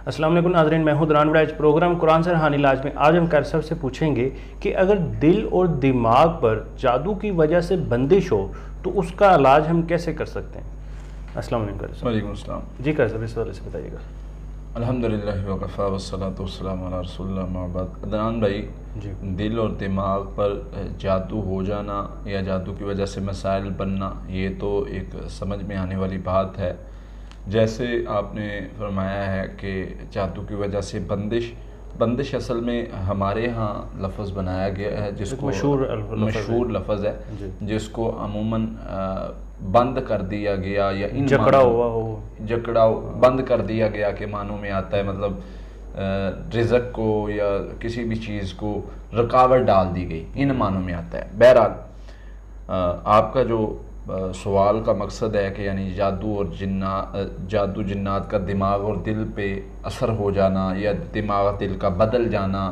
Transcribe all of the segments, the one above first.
अस्सलाम वालेकुम नाज़रीन, मैं हूं दुरान वड़ाइच। प्रोग्राम कुरान से रूहानी इलाज में आज हम कैर साहब से पूछेंगे कि अगर दिल और दिमाग पर जादू की वजह से बंदिश हो तो उसका इलाज हम कैसे कर सकते हैं। अस्सलाम वालेकुम कैर साहब। वालेकुम अस्सलाम। जी कैर साहब, इस वाले से बताइएगा। अल्हम्दुलिल्लाह वकफ़ा वस्सलातु वस्सलामु अला रसूलिल्लाह अम्मा बाद। अदनान भाई जी दिल और दिमाग पर जादू हो जाना या जादू की वजह से मसाइल बनना, ये तो एक समझ में आने वाली बात है। जैसे आपने फरमाया है कि जादू की वजह से बंदिश असल में हमारे यहाँ लफ्ज़ बनाया गया है जिसको मशहूर लफ्ज़ है जिसको अमूमन बंद कर दिया गया या इन जकड़ा बंद कर दिया गया के मानों में आता है। मतलब रिज़्क़ को या किसी भी चीज़ को रुकावट डाल दी गई, इन मानों में आता है। बहरहाल आपका जो सवाल का मकसद है कि यानी जादू जिन्नात का दिमाग और दिल पे असर हो जाना या दिमाग दिल का बदल जाना,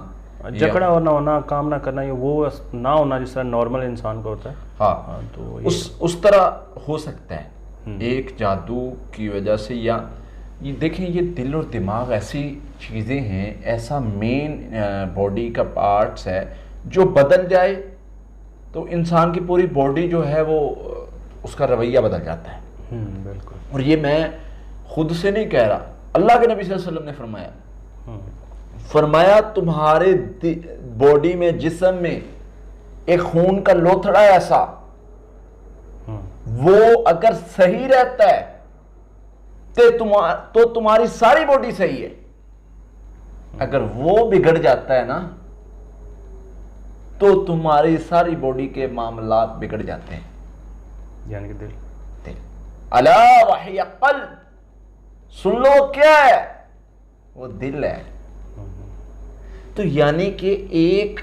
जकड़ा और ना होना, काम ना करना, ये वो ना होना जिस तरह नॉर्मल इंसान का होता है। हाँ, तो उस तरह हो सकता है एक जादू की वजह से। या ये देखें, ये दिल और दिमाग ऐसी चीज़ें हैं, ऐसा मेन बॉडी का पार्ट्स है जो बदल जाए तो इंसान की पूरी बॉडी जो है वो उसका रवैया बदल जाता है। बिल्कुल। और ये मैं खुद से नहीं कह रहा, अल्लाह के नबी सल्लल्लाहु अलैहि वसल्लम ने फरमाया तुम्हारे बॉडी में, जिस्म में एक खून का लोथड़ा ऐसा, वो अगर सही रहता है तो तुम्हारी सारी बॉडी सही है। अगर वो बिगड़ जाता है ना तो तुम्हारी सारी बॉडी के मामलात बिगड़ जाते हैं। यानी कि दिल अला वहिय क़ल्ब, सुन लो क्या है, वो दिल है। तो यानी कि एक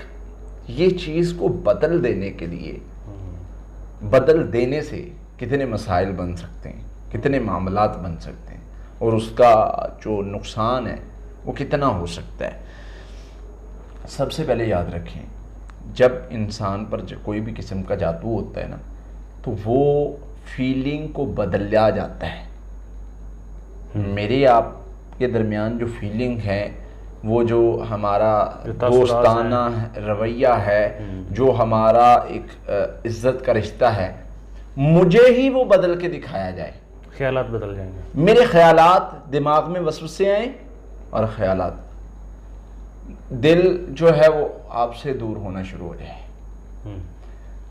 ये चीज को बदल देने के लिए, बदल देने से कितने मसाइल बन सकते हैं, कितने मामलात बन सकते हैं और उसका जो नुकसान है वो कितना हो सकता है। सबसे पहले याद रखें, जब इंसान पर कोई भी किस्म का जादू होता है ना तो वो फीलिंग को बदला जाता है। मेरे आपके दरमियान जो फीलिंग है, वो जो हमारा दोस्ताना रवैया है, जो हमारा एक इज्जत का रिश्ता है, मुझे ही वो बदल के दिखाया जाए, ख्यालात बदल जाएंगे, मेरे ख्यालात दिमाग में वसवसे आए और ख्यालात, दिल जो है वो आपसे दूर होना शुरू हो जाए,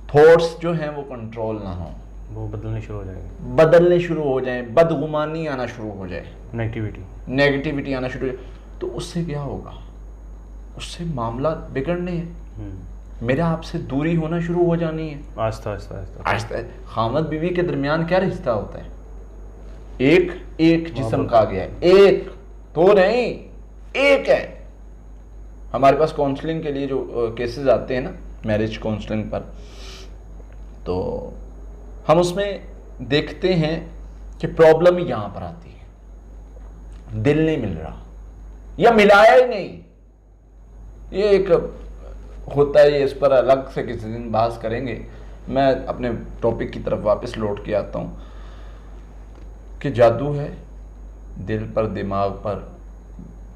थॉट्स जो हैं वो कंट्रोल ना हो, वो बदलने शुरू हो जाए, बदगुमानी आना शुरू हो जाए, नेगेटिविटी आना शुरू हो जाए। तो उससे क्या होगा, उससे मामला बिगड़ने हैं, मेरा आपसे दूरी होना शुरू हो जानी है आहिस्ता आहिस्ता। खामद बीवी के दरमियान क्या रिश्ता होता है, एक जिस्म का गया है, एक तो नहीं, एक है। हमारे पास काउंसलिंग के लिए जो केसेस आते हैं ना, मैरिज काउंसलिंग पर, तो हम उसमें देखते हैं कि प्रॉब्लम यहां पर आती है, दिल नहीं मिल रहा या मिलाया ही नहीं। ये एक होता है, ये इस पर अलग से किसी दिन बात करेंगे। मैं अपने टॉपिक की तरफ वापस लौट के आता हूं कि जादू है, दिल पर दिमाग पर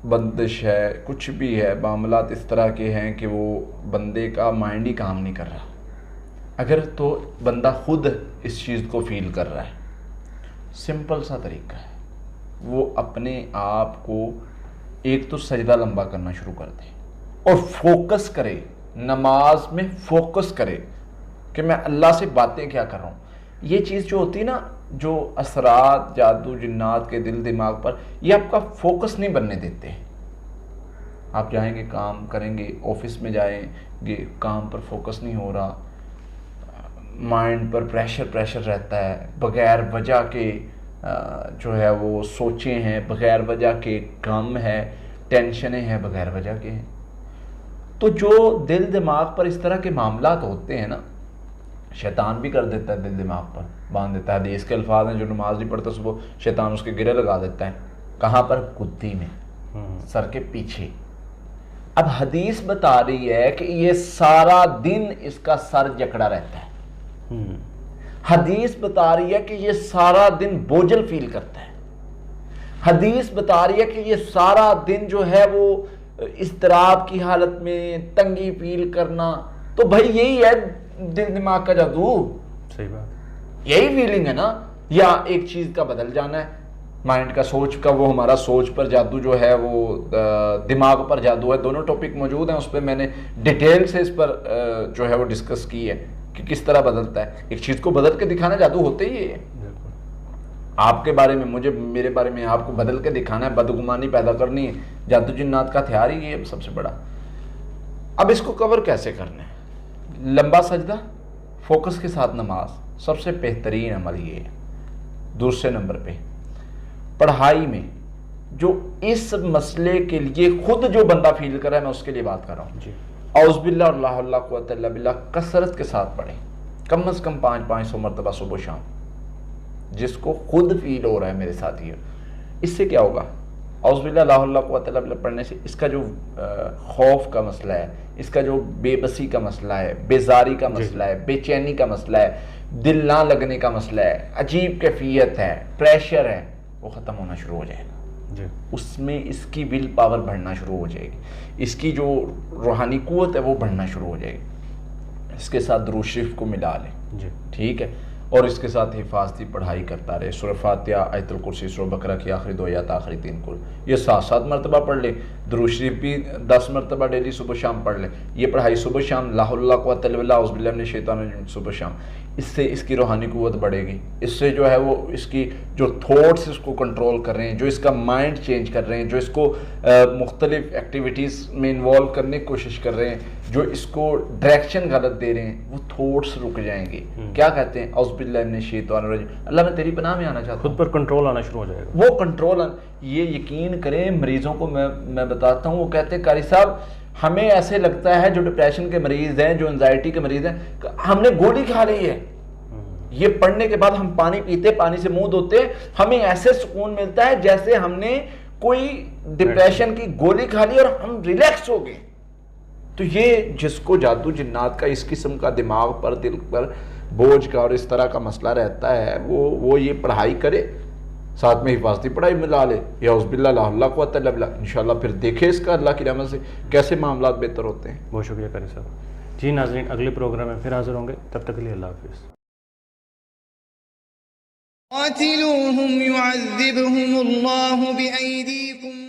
बंदिश है, कुछ भी है, मामलात इस तरह के हैं कि वो बंदे का माइंड ही काम नहीं कर रहा। अगर तो बंदा खुद इस चीज़ को फील कर रहा है, सिंपल सा तरीका है, वो अपने आप को एक तो सजदा लंबा करना शुरू कर दे और फोकस करे, नमाज में फोकस करे कि मैं अल्लाह से बातें क्या कर रहा हूँ। ये चीज़ जो होती है ना, जो असरात जादू जिन्नात के दिल दिमाग पर, ये आपका फोकस नहीं बनने देते। आप जाएंगे, काम करेंगे, ऑफिस में जाएंगे, काम पर फोकस नहीं हो रहा, माइंड पर प्रेशर रहता है, बग़ैर वजह के जो है वो सोचें हैं, बग़ैर वजह के गम है, टेंशनें हैं, बग़ैर वजह के हैं। तो जो दिल दिमाग पर इस तरह के मामलात होते हैं ना, शैतान भी कर देता है, दिल दिमाग पर बांध देता है। हदीस के अल्फाज हैं, जो नमाज नहीं पढ़ता सुबह, शैतान उसके गिरे लगा देता है। कहाँ पर? गुद्दी में, सर के पीछे। अब हदीस बता रही है कि ये सारा दिन इसका सर जकड़ा रहता है। हदीस बता रही है कि ये सारा दिन बोझल फील करता है। हदीस बता रही है कि ये सारा दिन जो है वो इस्तराब की हालत में तंगी फील करना, तो भाई यही है दिल दिमाग का जादू। सही बात, यही फीलिंग है ना, या एक चीज का बदल जाना है, माइंड का, सोच का, वो हमारा सोच पर जादू जो है वो दिमाग पर जादू है। दोनों टॉपिक मौजूद हैं, उस पर मैंने डिटेल से इस पर जो है वो डिस्कस की है कि किस तरह बदलता है। एक चीज को बदल के दिखाना जादू होते ही है। आपके बारे में मुझे, मेरे बारे में आपको बदल के दिखाना है, बदगुमानी पैदा करनी है, जादू जिन्नात का हथियार ही है सबसे बड़ा। अब इसको कवर कैसे करना है? लंबा सजदा, फोकस के साथ नमाज, सबसे बेहतरीन अमल ये है। दूसरे नंबर पे पढ़ाई में जो इस मसले के लिए खुद जो बंदा फील कर रहा है, मैं उसके लिए बात कर रहा हूँ। औज़ुबिल्लाह और ला हौला वला कुव्वता इल्ला बिल्लाह कसरत के साथ पढ़ें, कम से कम 500 मरतबा सुबह शाम, जिसको खुद फील हो रहा है मेरे साथी। इससे क्या होगा? औज़ुबिल्लाह ला हौला वला कुव्वता इल्ला बिल्लाह पढ़ने से इसका जो खौफ का मसला है, इसका जो बेबसी का मसला है, बेजारी का मसला है, बेचैनी का मसला है, दिल ना लगने का मसला है, अजीब कैफियत है, प्रेशर है, वो ख़त्म होना शुरू हो जाएगा। उसमें इसकी विल पावर बढ़ना शुरू हो जाएगी, इसकी जो रूहानी कुव्वत है वो बढ़ना शुरू हो जाएगी। इसके साथ दुरूद शरीफ को मिला लें, ठीक है, और इसके साथ हिफाजती पढ़ाई करता रहे। सूरह फातिहा, आयतुल कुर्सी, सूरह बकरा की आखिरी 2 आयत, आखिरी 3 कुल, ये 7-7 मरतबा पढ़ ले। दुरूद शरीफ भी 10 मरतबा डेली सुबह शाम पढ़ ले। ये पढ़ाई सुबह शाम, ला हौला वला कुव्वता इल्ला बिल्लाह, औज़ु बिल्लाहि मिनश शैतानिर रजीम, सुबह शाम। इससे इसकी रूहानी कुव्वत बढ़ेगी। इससे जो है वो इसकी जो थॉट्स इसको कंट्रोल कर रहे हैं, जो इसका माइंड चेंज कर रहे हैं, जो इसको मुख्तलिफ एक्टिविटीज़ में इन्वॉल्व करने की कोशिश कर रहे हैं, जो इसको डायरेक्शन गलत दे रहे हैं, वो थॉट्स रुक जाएंगे। क्या कहते हैं? औज़ु बिल्लाहि मिनश शैतानिर रजीम, अल्लाह मैं तेरी पनाह में आना चाहता हूँ। खुद पर कंट्रोल आना शुरू हो जाएगा। वो कंट्रोल, ये यकीन करें, मरीजों को मैं बताता हूँ, वो कहते हैं कारी साहब हमें ऐसे लगता है, जो डिप्रेशन के मरीज हैं, जो एंजाइटी के मरीज हैं, हमने गोली खा ली है। ये पढ़ने के बाद हम पानी पीते, पानी से मुंह धोते, हमें ऐसे सुकून मिलता है जैसे हमने कोई डिप्रेशन की गोली खा ली और हम रिलैक्स हो गए। तो ये जिसको जादू जिन्नात का, इस किस्म का दिमाग पर, दिल पर बोझ का और इस तरह का मसला रहता है, वो ये पढ़ाई करे, साथ में हिफाजती पढ़ाई मिला ले, या औज़ुबिल्लाह ला हौला वला कुव्वता इल्ला बिल्लाह, इंशाल्लाह फिर देखे इसका अल्लाह की रहमत से कैसे मामला बेहतर होते हैं। बहुत शुक्रिया कारी साहब। जी नाज़रीन, अगले प्रोग्राम में फिर हाजिर होंगे, तब तक के लिए अल्लाह हाफ़िज़। क़ातिलूहुम युअज़्ज़िबहुमुल्लाहु बिअयदीकुम